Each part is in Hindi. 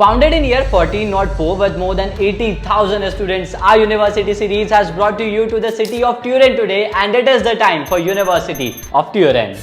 Founded in year 1404 with more than 80,000 students, our university series has brought to you to the city of Turin today, and it is the time for University of Turin.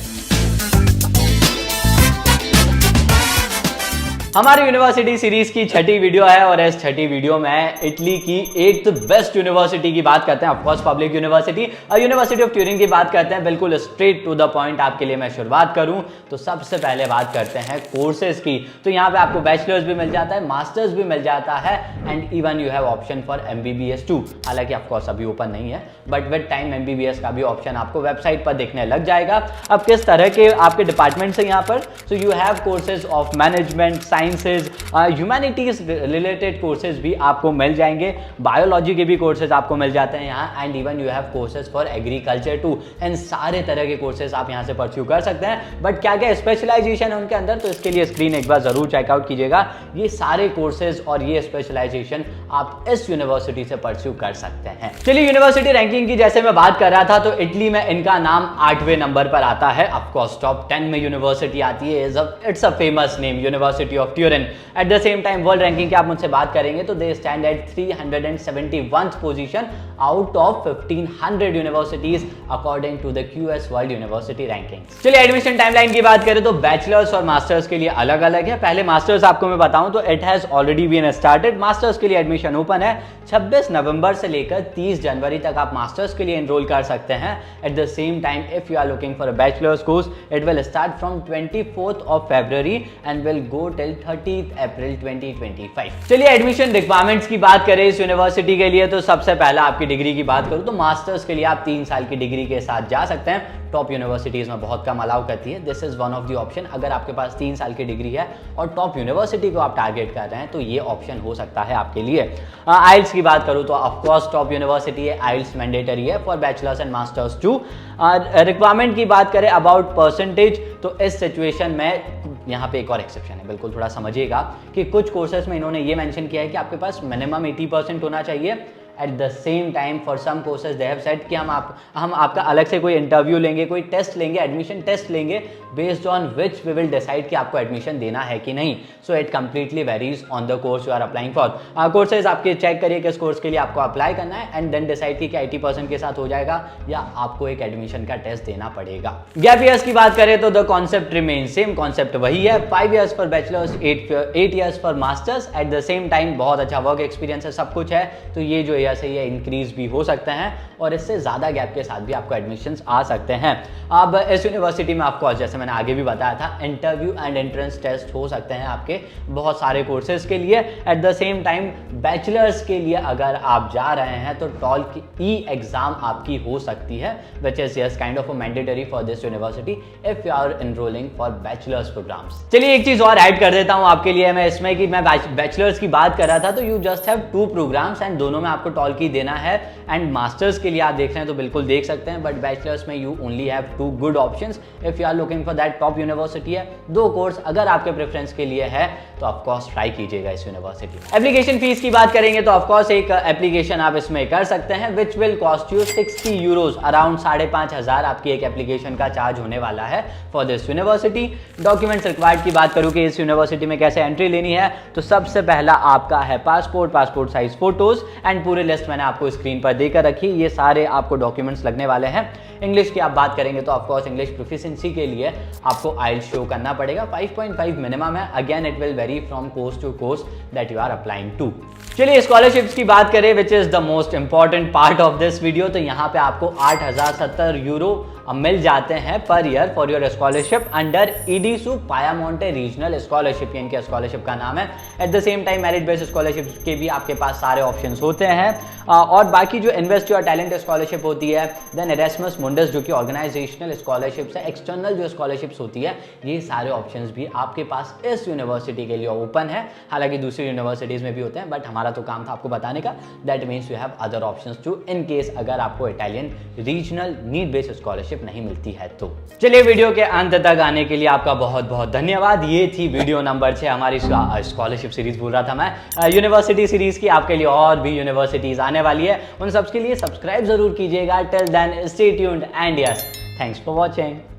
हमारी यूनिवर्सिटी सीरीज की छठी वीडियो है और इस छठी वीडियो में इटली की एक बेस्ट यूनिवर्सिटी की बात करते हैं, ऑफ कोर्स पब्लिक यूनिवर्सिटी और यूनिवर्सिटी ऑफ ट्यूरिंग की बात करते हैं। बिल्कुल स्ट्रेट टू द पॉइंट आपके लिए मैं शुरुआत करूं तो सबसे पहले बात करते हैं कोर्सेज की। तो यहाँ पे आपको बैचलर्स भी मिल जाता है, मास्टर्स भी मिल जाता है and even you have option for MBBS too. हालांकि ऑफकोर्स अभी ओपन नहीं है बट विद टाइम MBBS का भी ऑप्शन आपको वेबसाइट पर देखने लग जाएगा। अब किस तरह के आपके डिपार्टमेंट्स हैं यहाँ पर, so you have courses of management, sciences, humanities related courses भी आपको मिल जाएंगे, बायोलॉजी के भी कोर्सेज आपको मिल जाते हैं यहाँ and even you have courses for agriculture too. And सारे तरह के कोर्सेज आप यहाँ से परस्यू कर सकते हैं। बट क्या क्या स्पेशलाइजेशन है उनके अंदर, तो इसके लिए स्क्रीन एक बार जरूर चेकआउट कीजिएगा। ये सारे कोर्सेज और ये स्पेशलाइजेशन आप इस यूनिवर्सिटी से परस्यू कर सकते हैं। चलिए यूनिवर्सिटी रैंकिंग की जैसे मैं बात कर रहा था तो इटली में इनका नाम 8वें नंबर पर आता है। ऑफकोर्स टॉप 10 में यूनिवर्सिटी आती है। It's a famous name, university of Turin. At the same time world ranking की आप मुझसे बात करेंगे तो they stand at 371th position out of 1500 universities according to the QS world university ranking. चलिए एडमिशन टाइमलाइन की बात करें तो बैचलर्स और मास्टर्स के लिए अलग अलग है। पहले मास्टर्स आपको मैं बताऊं तो it has already been started. Masters के लिए एडमिशन ओपन है। 26 नवंबर से लेकर 30 जनवरी तक आप मास्टर्स के लिए एनरोल कर सकते हैं। At the same time if you are looking for a bachelors course it will start from 24th of February and will go till 30th April 2025। चलिए एडमिशन रिक्वायरमेंट्स की बात करें इस यूनिवर्सिटी के लिए तो सबसे पहला आपकी डिग्री की बात करूं तो मास्टर्स के लिए आप 3 साल की डिग्री के साथ जा सकते हैं। टॉप यूनिवर्सिटीज में बहुत कम अलाउ करती है। This is one of the option. अगर आपके पास 3 साल की डिग्री है और टॉप यूनिवर्सिटी को आप टारगेट कर रहे हैं तो ये ऑप्शन हो सकता है आपके लिए। आइल्स की बात करूं तो ऑफकोर्स टॉप यूनिवर्सिटी है, आइल्स मैंडेटरी है for bachelors and masters too. Requirement की बात करें अबाउट परसेंटेज तो इस सिचुएशन में यहाँ पे एक और एक्सेप्शन है, बिल्कुल थोड़ा समझिएगा कि कुछ कोर्सेज में इन्होंने ये मेंशन किया है कि आपके पास मिनिमम 80% होना चाहिए। At the same time for some courses they have said कि हम आपका अलग से कोई इंटरव्यू लेंगे, कोई टेस्ट लेंगे, एडमिशन टेस्ट लेंगे based on which we will decide कि आपको एडमिशन देना है कि नहीं। So it completely varies on the course you are applying for. Courses आपके चेक करिए किस कोर्स के लिए आपको अप्लाई करना है एंड देन डिसाइड कि क्या 80% के साथ हो जाएगा या आपको एक एडमिशन का टेस्ट देना पड़ेगा। गैप ईयर्स की बात करें तो the concept remain same, concept वही है। 5 years for bachelors, 8 years for masters. Eight the same time बहुत अच्छा वर्क एक्सपीरियंस है, सब कुछ है तो ये जो से ये इंक्रीज भी हो सकते हैं और इससे ज्यादा गैप के साथ भी आपको एडमिशंस आ सकते हैं। अब इस यूनिवर्सिटी में आपको जैसे मैंने आगे भी बताया था इंटरव्यू एंड एंट्रेंस टेस्ट हो सकते हैं आपके बहुत सारे कोर्सेज के लिए। Eight the same time bachelors के लिए अगर आप जा रहे हैं तो टॉल की एग्जाम आपकी हो सकती है which is yes kind of mandatory for this university if you are enrolling for bachelors programs. चलिए एक चीज और ऐड कर देता हूं आपके लिए मैं इसमें कि मैं बैचलर्स की बात कर रहा था तो you just have 2 programs and दोनों में आपको टॉल की देना है। एंड मास्टर्स के लिए आप देख रहे हैं तो बिल्कुल देख सकते हैं बट बैचलर्स में you only have 2 good options if you are looking for that top university है। 2 कोर्स अगर आपके प्रेफरेंस के लिए है तो ऑफकोर्स ट्राई कीजिएगा इस यूनिवर्सिटी। एप्लीकेशन फीस की बात करेंगे तो ऑफकोर्स एक एप्लीकेशन आप इसमें कर सकते हैं which will cost you 60 euros, around 5,500 आपकी एक एप्लीकेशन का चार्ज होने वाला है for this university. Documents required की बात करूँ कि इस यूनिवर्सिटी में कैसे एंट्री लेनी है तो सबसे पहला आपका है पासपोर्ट साइज फोटोज एंड पूरी लिस्ट मैंने आपको स्क्रीन पर देकर रखी। ये सारे आपको डॉक्यूमेंट्स लगने वाले हैं। इंग्लिश की आप बात करेंगे तो ऑफकोर्स इंग्लिश प्रोफिशिएंसी के लिए आपको आइल्स शो करना पड़ेगा। 5.5 मिनिमम है। Again it will vary from course to course that you are applying to. चलिए स्कॉलरशिप्स की बात करें which is the most important part of this video तो यहाँ पे आपको 8,070 यूरो मिल जाते हैं पर year for your scholarship under ईडीसू पायामोंटे रीजनल स्कॉलरशिप, इनके स्कॉलरशिप का नाम है। At the same time merit based scholarship के भी आपके पास सारे ऑप्शंस होते हैं और बाकी जो इन्वेस्ट योर टैलेंट स्कॉलरशिप होती है, देन एरास्मस मुंडस जो कि ऑर्गेनाइजेशनल स्कॉलरशिप्स है, एक्सटर्नल जो स्कॉलरशिप्स होती है, ये सारे ऑप्शंस भी आपके पास इस यूनिवर्सिटी के लिए ओपन है। हालांकि दूसरी यूनिवर्सिटीज में भी होते हैं बट हमारा तो काम था आपको बताने का। That means you have other options too in case अगर आपको Italian regional need based scholarship नहीं मिलती है तो। चलिए वीडियो के अंत तक आने के लिए आपका बहुत बहुत धन्यवाद। ये थी वीडियो नंबर 6 हमारी स्कॉलरशिप सीरीज, बोल रहा था मैं, यूनिवर्सिटी सीरीज की। आपके लिए और भी यूनिवर्सिटीज आने वाली है, उन सब के लिए सब्सक्राइब जरूर कीजिएगा। Till then stay tuned and yes, thanks for watching.